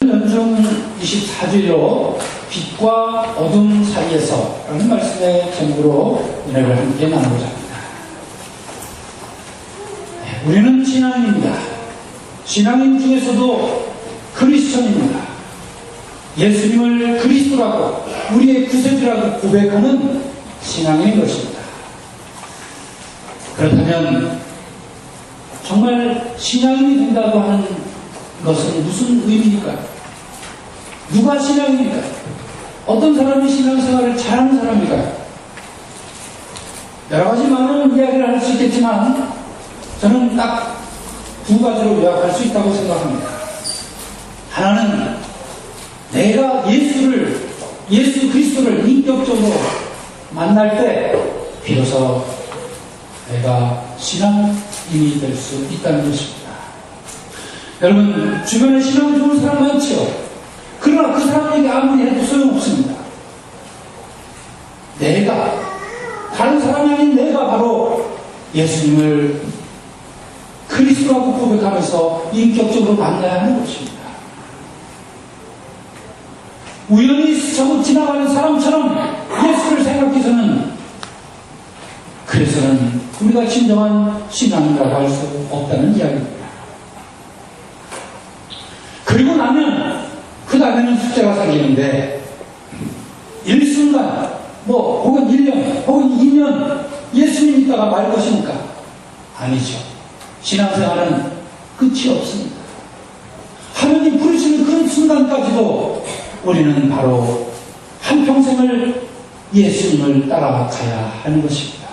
오늘은 연중 24주일로 빛과 어둠 사이에서 라는 말씀의 제목으로 은혜를 함께 나누고자 합니다. 우리는 신앙인입니다. 신앙인 중에서도 그리스도입니다. 예수님을 그리스도라고 우리의 구세주라고 고백하는 신앙인 것입니다. 그렇다면 정말 신앙인이 된다고 하는 것은 무슨 의미입니까? 누가 신앙입니까? 어떤 사람이 신앙생활을 잘하는 사람일까요? 여러 가지 많은 이야기를 할 수 있겠지만 저는 딱 두 가지로 요약할 수 있다고 생각합니다. 하나는 내가 예수 그리스도를 인격적으로 만날 때 비로소 내가 신앙인이 될 수 있다는 것입니다. 여러분, 주변에 신앙 좋은 사람 많죠? 그러나 그 사람에게 아무리 해도 소용없습니다. 다른 사람이 아닌 내가 바로 예수님을 그리스도라고 고백하면서 인격적으로 만나야 하는 것입니다. 우연히 스쳐 지나가는 사람처럼 예수를 생각해서는 그래서는 우리가 진정한 신앙이라고 할 수 없다는 이야기입니다. 그리고 나면 그 다음에는 숫자가 생기는데 일순간 혹은 1년 혹은 2년 예수님 있다가 말 것입니까? 아니죠. 신앙생활은 끝이 없습니다. 하나님 부르시는 그 순간까지도 우리는 바로 한평생을 예수님을 따라가야 하는 것입니다.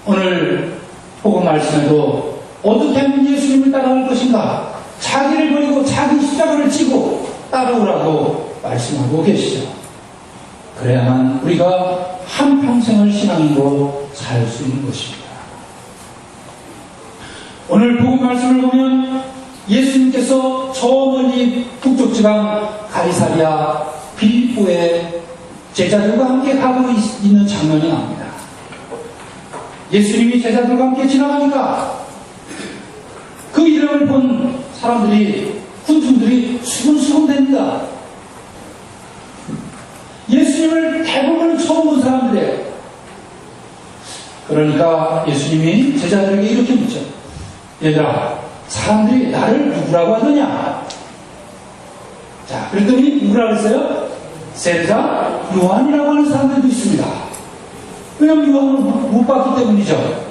오늘 복음 말씀에도 어떻게 하면 예수님을 따라갈 것인가? 자기를 버리고 자기 십자가를 지고 따라오라고 말씀하고 계시죠. 그래야만 우리가 한평생을 신앙으로 살 수 있는 것입니다. 오늘 복음 말씀을 보면 예수님께서 저 멀리 북쪽 지방 가이사랴 빌립보에 제자들과 함께 가고 있는 장면이 나옵니다. 예수님이 제자들과 함께 지나가니까 그 이름을 본 군중들이 수군수군댑니다. 예수님을 대부분 처음 본 사람들이에요. 그러니까 예수님이 제자들에게 이렇게 묻죠. 얘들아, 사람들이 나를 누구라고 하느냐? 자, 그랬더니 누구라고 했어요? 세자 요한이라고 하는 사람들도 있습니다. 왜냐하면 요한을 못 봤기 때문이죠.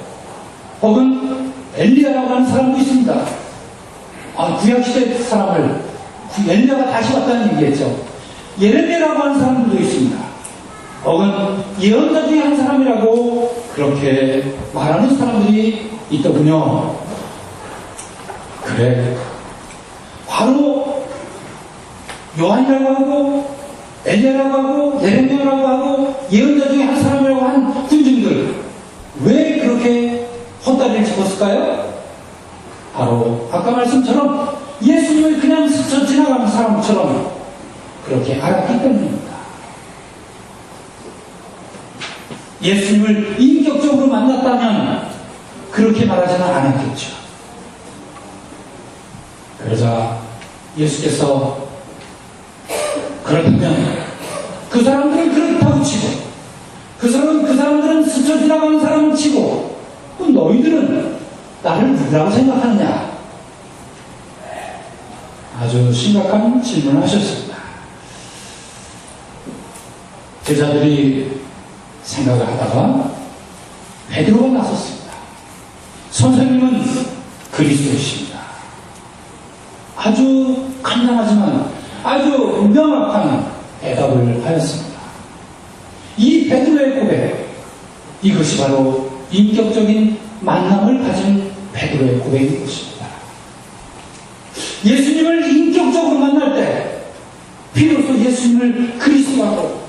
혹은 엘리야라고 하는 사람도 있습니다. 구약시대 사람을 엘리야가 다시 왔다는 얘기겠죠. 예레미야라고 하는 사람들도 있습니다. 혹은 예언자 중에 한 사람이라고 그렇게 말하는 사람들이 있더군요. 그래, 바로 요한이라고 하고 엘리야라고 하고 예레미야라고 하고 예언자 중에 한 사람이라고 한 군중들, 왜 그렇게 헛다리를 짚었을까요? 바로 아까 말씀처럼 예수님을 그냥 스쳐 지나가는 사람처럼 그렇게 알았기 때문입니다. 예수님을 인격적으로 만났다면 그렇게 말하지는 않았겠죠. 그러자 예수께서 그렇다면 그 사람들은 그렇다고 치고 그 사람들은 스쳐 지나가는 사람을 치고 그럼 너희들은 나를 누구라고 생각하느냐? 아주 심각한 질문을 하셨습니다. 제자들이 생각을 하다가 베드로가 나섰습니다. 선생님은 그리스도이십니다. 아주 간단하지만 아주 명확한 대답을 하였습니다. 이 베드로의 고백, 이것이 바로 인격적인 만남을 가진 베드로의 고백인 것입니다. 예수님을 인격적으로 만날 때 비로소 예수님을 그리스도라고,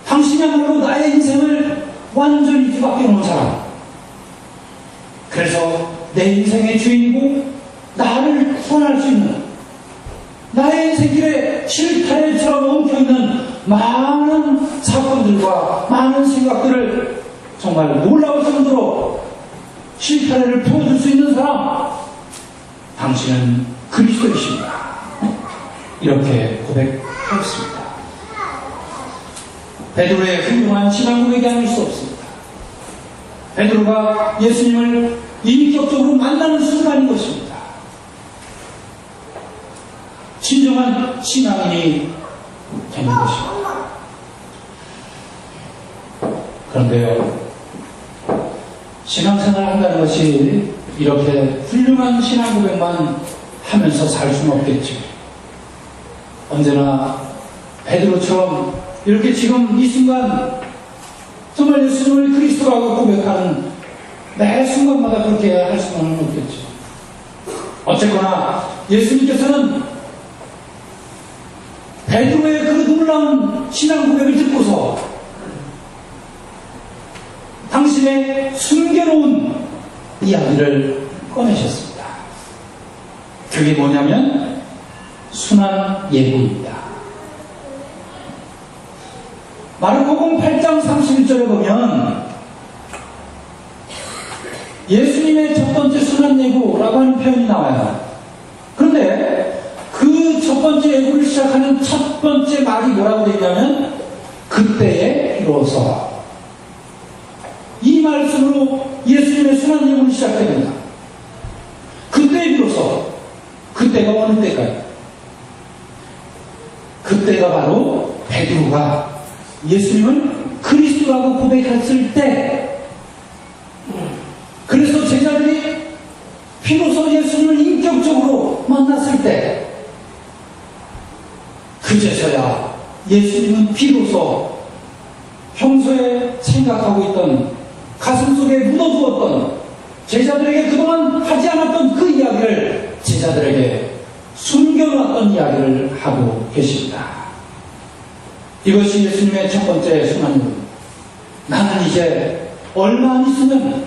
당신이야말로 나의 인생을 완전히 뒤바뀌어 놓은 사람, 그래서 내 인생의 주인이고 나를 구원할 수 있는, 나의 인생 길에 실타래처럼 엉켜있는 많은 사건들과 많은 생각들을 정말 놀라울 정도로 실타래를 풀어줄 수 있는 사람, 당신은 그리스도이십니다. 이렇게 고백하였습니다. 베드로의 훌륭한 신앙 고백이 아닐 수 없습니다. 베드로가 예수님을 인격적으로 만나는 순간인 것입니다. 진정한 신앙인이 되는 것입니다. 그런데요, 신앙생활을 한다는 것이 이렇게 훌륭한 신앙 고백만 하면서 살 수는 없겠죠. 언제나 베드로처럼 이렇게 지금 이 순간 정말 예수님을 그리스도라고 고백하는 매 순간마다 그렇게 할 수는 없겠죠. 어쨌거나 예수님께서는 베드로의 그 놀라운 신앙 고백을 듣고서 당신의 숨겨놓은 이야기를 꺼내셨습니다. 그게 뭐냐면 순환 예고입니다. 마르코복음 8장 31절에 보면 예수님의 첫 번째 순환 예고라고 하는 표현이 나와요. 그런데 그 첫 번째 예고를 시작하는 첫 번째 말이 뭐라고 되어 있냐면 그때에 비로소, 이 말씀으로 예수님의 순환 예고를 시작됩니다. 그때에 비로소, 그때가 어느 때일까요? 그때가 바로 베드로가 예수님을 그리스도라고 고백했을 때, 그래서 제자들이 비로소 예수님을 인격적으로 만났을 때, 그제서야 예수님은 비로소 평소에 생각하고 있던, 가슴속에 묻어두었던, 제자들에게 그동안 하지 않았던 그 이야기를 제자들에게 숨겨놨던 이야기를 하고 계십니다. 이것이 예수님의 첫 번째 순환입니다. 나는 이제 얼마 안 있으면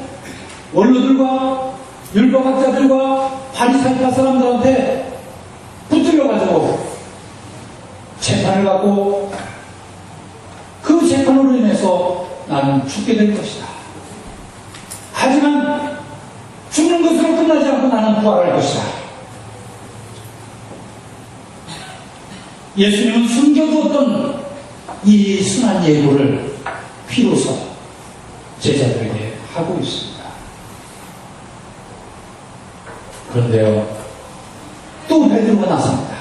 원로들과 율법학자들과 바리새파 사람들한테 붙들려가지고 재판을 받고 그 재판으로 인해서 나는 죽게 될 것이다. 하지만 죽는 것으로 끝나지 않고 나는 부활할 것이다. 예수님은 숨겨두었던 이 순환 예고를 비로소 제자들에게 하고 있습니다. 그런데요, 또 베드로가 나섭니다.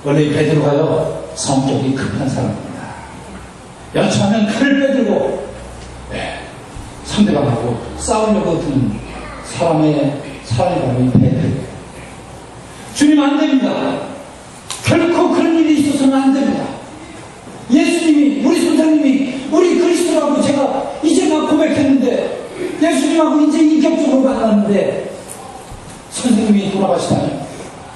원래 이 베드로가요, 성격이 급한 사람입니다. 여차하면 칼을 빼들고 상대방하고 싸우려고 드는 사람이 바로 이 베드로. 주님 안 됩니다. 결코 그런 일이 있어서는 안 됩니다. 예수님이, 우리 선생님이 우리 그리스도라고 제가 이제 막 고백했는데, 예수님하고 이제 인격적으로 만났는데 선생님이 돌아가시다니,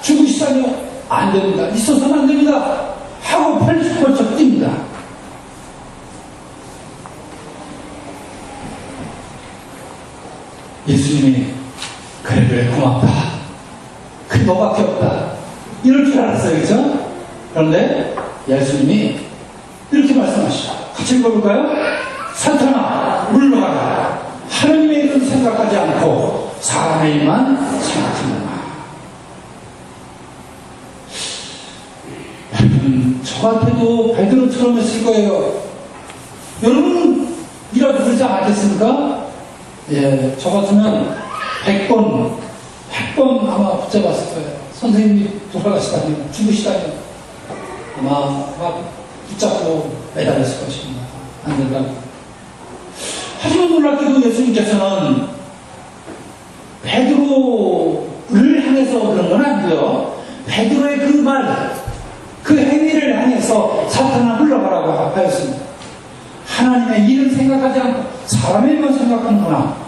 죽으시다니 안 됩니다. 있어서는 안 됩니다. 하고 펄쩍펄쩍 뜁니다. 예수님이 그래 고맙다. 그 너밖에 없다. 이럴 줄 알았어요. 그죠? 그런데 예수님이 이렇게 말씀하시죠. 같이 읽어볼까요? 사탄아 물러가라. 하나님의 일은 생각하지 않고 사람의 일만 생각하느라. 여러분, 저 같아도 베드로처럼 했을 거예요. 여러분이라도 그러지 않겠습니까? 예, 저 같으면 100번 아마 붙잡았을 거예요. 선생님이 돌아가시다니, 죽으시다니 아마 막 붙잡고 매달렸을 것입니다. 안 된다고. 하지만 놀랍게도 예수님께서는 베드로를 향해서 그런 건 아니고요. 베드로의 그 말, 그 행위를 향해서 사탄아 물러가라고 하였습니다. 하나님의 일은 생각하지 않고 사람의 일만 생각하는구나.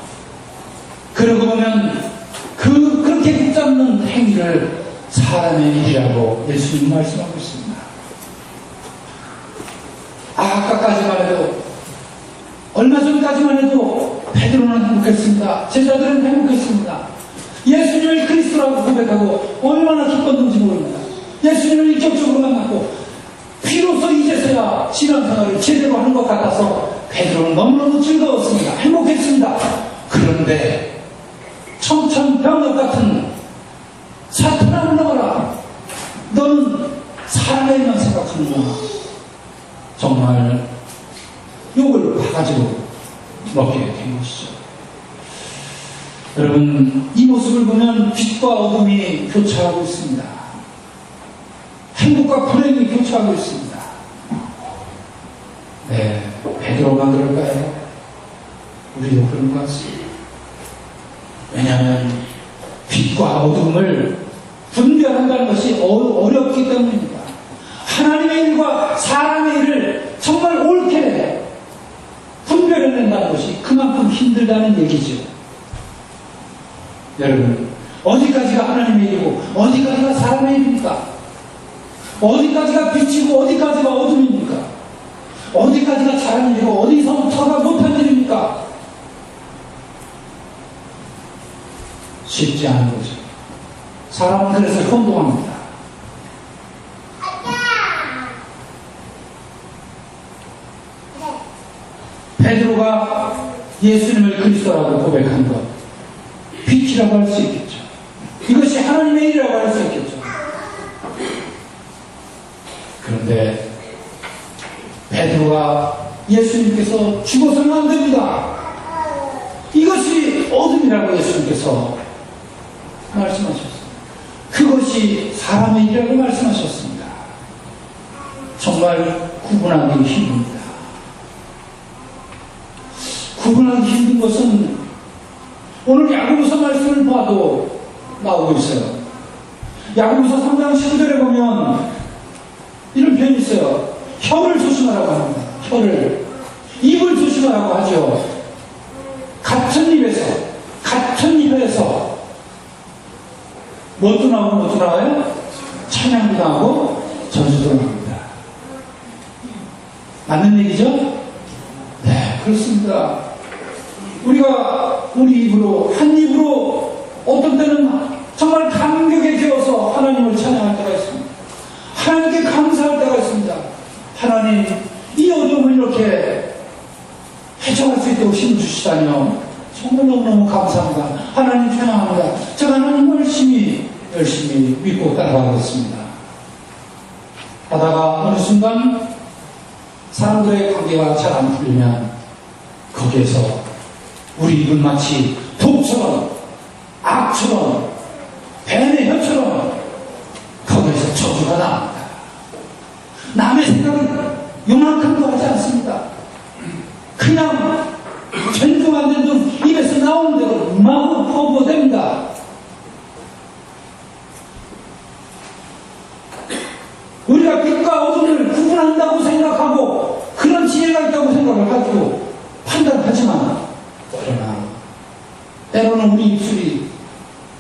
그러고 보면 그렇게 붙잡는 행위를 사람의 일이라고 예수님 말씀하고 있습니다. 아까까지만 해도, 얼마 전까지만 해도 베드로는 행복했습니다. 제자들은 행복했습니다. 예수님을 그리스도라고 고백하고 얼마나 기뻤는지 모릅니다. 예수님을 인격적으로 만났고 비로소 이제서야 신앙생활을 제대로 하는 것 같아서 베드로는 너무너무 즐거웠습니다. 행복했습니다. 그런데 청천벽력 같은 사탄아 물러가라. 너는 생각하느냐. 정말 욕을 바가지로 먹게 된 것이죠. 여러분, 이 모습을 보면 빛과 어둠이 교차하고 있습니다. 행복과 불행이 교차하고 있습니다. 네, 베드로가 그럴까요? 우리도 그런 것 같습니다. 왜냐하면 빛과 어둠을 분별한다는 것이 어렵기 때문입니다. 하나님의 일과 사람의 일을 정말 옳게 분별해낸다는 것이 그만큼 힘들다는 얘기죠. 여러분, 어디까지가 하나님의 일이고 어디까지가 사람의 일입니까? 어디까지가 빛이고 어디까지가 어둠입니까? 어디까지가 잘한 일이고 어디서부터가 못한 일입니까? 쉽지 않은 거죠. 사람은 그래서 혼동합니다. 베드로가 예수님을 그리스도라고 고백한 것, 빛이라고 할 수 있겠죠. 이것이 하나님의 일이라고 할 수 있겠죠. 그런데 베드로가 예수님께서 죽어서는 안 됩니다. 이것이 어둠이라고 예수님께서 말씀하셨습니다. 그것이 사람의 일이라고 말씀하셨습니다. 정말 구분하기 힘듭니다. 구분하기 힘든 것은 오늘 야고보서 말씀을 봐도 나오고 있어요. 야고보서 3장 19절에 보면 이런 표현이 있어요. 혀를 조심하라고 합니다. 혀를. 입을 조심하라고 하죠. 같은 입에서 뭣도 나오고 뭣도 나와요? 찬양도 나오고 전수도 나옵니다. 맞는 얘기죠? 네, 그렇습니다. 우리가 우리 입으로, 한 입으로 어떤 때는 정말 감격에 겨워서 하나님을 찬양할 때가 있습니다. 하나님께 감사할 때가 있습니다. 하나님, 이 어둠을 이렇게 해쳐갈 수 있도록 힘 주시다니요. 정말 너무너무 감사합니다. 하나님 찬양합니다. 제가 하나님 열심히 믿고 따라가겠습니다. 하다가 어느 순간 사람들의 관계가 잘 안 풀리면 거기에서 우리 입은 마치 독처럼, 악처럼, 뱀의 혀처럼 거기에서 저주가 나옵니다. 남의 생각은 요만큼도 하지 않습니다. 그냥 전도 안 된 돈 입에서 나오는 대로 마구 퍼부어댑니다. 우리가 빛과 어둠을 구분한다고 생각하고 그런 지혜가 있다고 생각을 가지고 판단하지만, 그러나 때로는 우리 입술이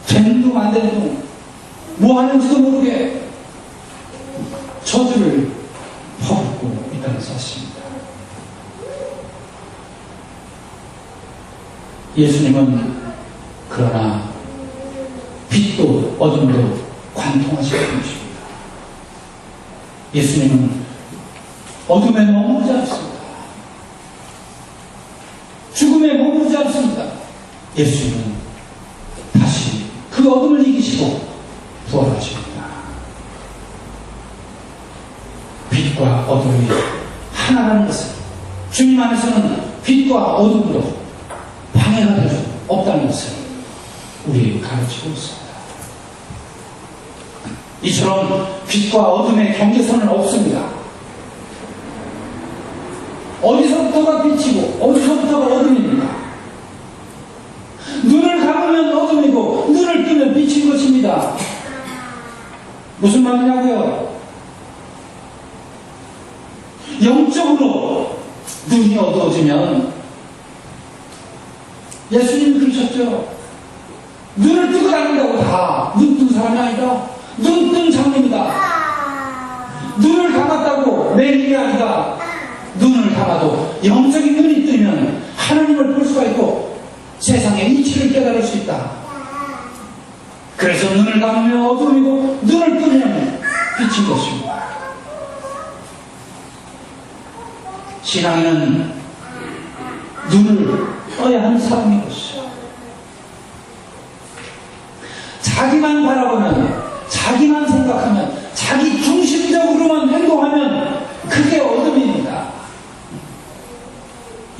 된도 안 된도 뭐 하는지도 모르게 저주를 퍼붓고 있다는 사실입니다. 예수님은 그러나 빛도 어둠도 관통하시는 분이십니다. 예수님은 어둠에 머무르지 않습니다. 죽음에 머무르지 않습니다. 예수님은 다시 그 어둠을 이기시고 부활하십니다. 빛과 어둠이 하나라는 것은 주님 안에서는 빛과 어둠도 방해가 될 수 없다는 것을 우리에게 가르치고 있습니다. 이처럼 빛과 어둠의 경계선은 없습니다. 어디서부터가 빛이고 어디서부터가 어둠입니다. 눈을 감으면 어둠이고 눈을 뜨면 빛인 것입니다. 무슨 말이냐고요? 영적으로 눈이 어두워지면 예수님이 그러셨죠. 눈을 뜨고 다닌다고 다 눈 뜬 사람이 아니다. 눈 뜬 장님이다. 눈을 감았다고 내일이 아니다. 눈을 감아도 영적인 눈이 뜨면 하나님을 볼 수가 있고 세상의 이치를 깨달을 수 있다. 그래서 눈을 감으면 어둠이고 눈을 뜨면 빛인 것입니다. 신앙에는 눈을 떠야 하는 사람인 것이죠. 자기만 바라보면, 자기만 생각하면, 자기 중심적으로만 행동하면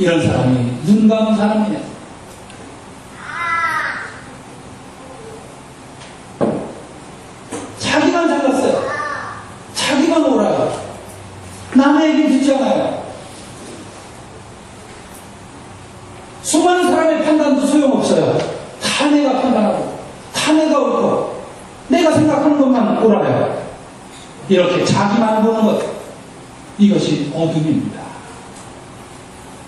이런 사람이 눈 감은 사람이에요. 자기만 잘났어요. 자기만 옳아요. 남의 얘기 듣지 않아요. 수많은 사람의 판단도 소용없어요. 다 내가 판단하고 다 내가 옳고 내가 생각하는 것만 옳아요. 이렇게 자기만 보는 것, 이것이 어둠입니다.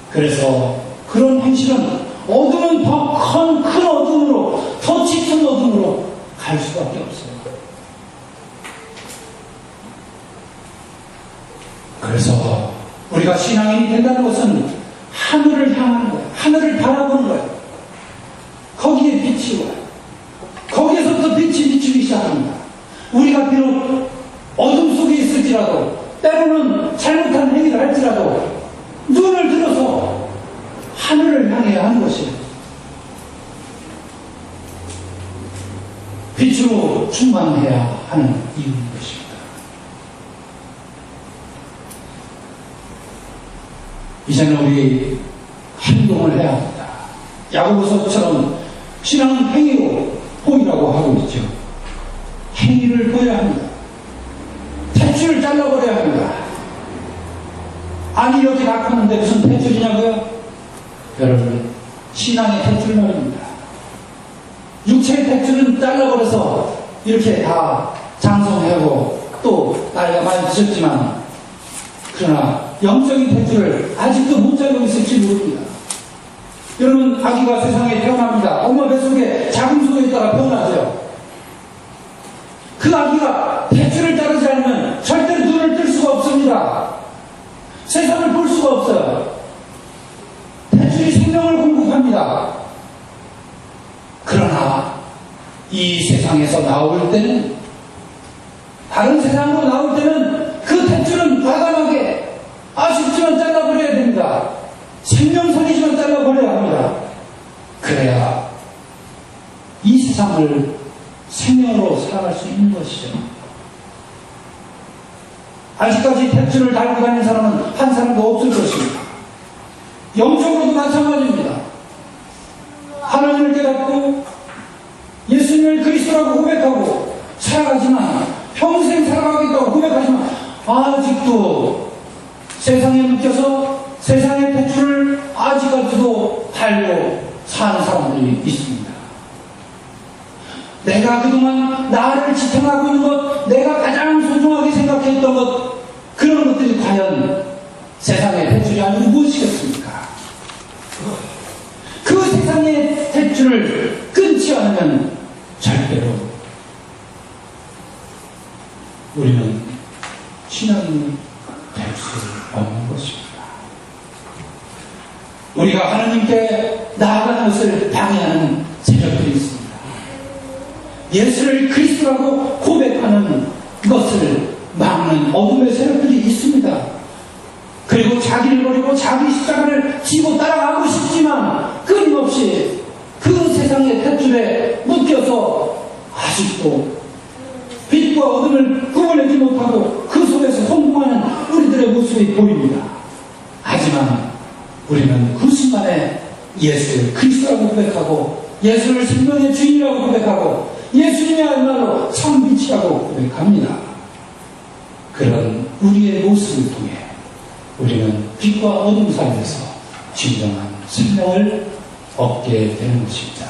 그래서 그런 행실은 어둠은 더 큰 어둠으로, 더 짙은 어둠으로 갈 수밖에 없어요. 그래서 우리가 신앙인이 된다는 것은 하늘을 향하는 거예요. 하늘을 바라보는 거예요. 거기에 빛이 와요. 거기에서부터 빛이 비추기 시작합니다. 우리가 비록 어둠 속에 있을지라도, 때로는 잘못한 행위를 할지라도 눈을 들어서 하늘을 향해야 하는 것이에요. 빛으로 충만해야 하는 이유인 것입니다. 이제는 우리 행동을 해야 합니다. 야고보서처럼 신앙은 행위로 보이라고 하고 있죠. 행위를 보여야 합니다. 탯줄을 잘라버려야 합니다. 아니 이렇게 낙하는데 무슨 탯줄이냐고요? 여러분, 신앙의 탯줄 말입니다. 육체의 탯줄은 잘라버려서 이렇게 다 장성하고 또 나이가 많이 드셨지만, 그러나 영적인 탯줄을 아직도 못 자르고 있을지 모릅니다. 여러분, 아기가 세상에 태어납니다. 엄마 뱃속에 자궁속에 있다가 태어나죠. 그 아기가 탯줄을 자르지 않으면 절대로 눈을 뜰 수가 없습니다. 세상을 볼 수가 없어요. 탯줄이 생명을 공급합니다. 그러나 이 세상에서 나올 때는, 다른 세상으로 나올 때는 그 탯줄은 과감하게 아쉽지만 잘라버려야 됩니다. 생명선이지만 잘라버려야 합니다. 그래야 이 세상을 생명으로 살아갈 수 있는 것이죠. 아직까지 탯줄을 달고 다니는 사람은 한 사람도 없을 것입니다. 영적으로도 마찬가지입니다. 하나님을 깨닫고 예수님을 그리스도라고 고백하고 살아가지만, 평생 살아가겠다고 고백하지만 아직도 세상에 묶여서 세상의 탯줄을 아직까지도 달고 사는 사람들이 있습니다. 내가 그동안 나를 지탱하고 있는 것, 내가 가장 소중하게 생각했던 것, 그런 것들이 과연 세상의 탯줄이 아니고 무엇이겠습니까? 그 세상의 탯줄을 끊지 않으면 절대로 우리는 신앙인이 될 수 없는 것입니다. 우리가 하나님께 나아가는 것을 방해하는 세력들이 있습니다. 예수를 그리스도라고 고백하는 것을 막는 어둠의 세력들이 있습니다. 그리고 자기를 버리고 자기 십자가를 지고 따라가고 싶지만 끊임없이 그 세상의 탯줄에 묶여서 아직도 빛과 어둠을 구분하지 못하고 그 속에서 혼동하는 우리들의 모습이 보입니다. 하지만 우리는 그 순간에 예수를 그리스도라고 고백하고, 예수를 생명의 주인이라고 고백하고, 예수님이야말로 참 빛이라고 고백합니다. 그런 우리의 모습을 통해 우리는 빛과 어둠 사이에서 진정한 생명을 얻게 되는 것입니다.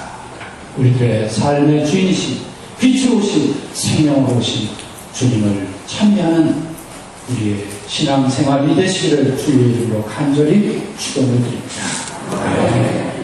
우리들의 삶의 주인이신, 빛으로 오신, 생명으로 오신 주님을 참여하는 우리의 신앙생활이 되시기를 주의 이름으로 간절히 축원을 드립니다. 아멘.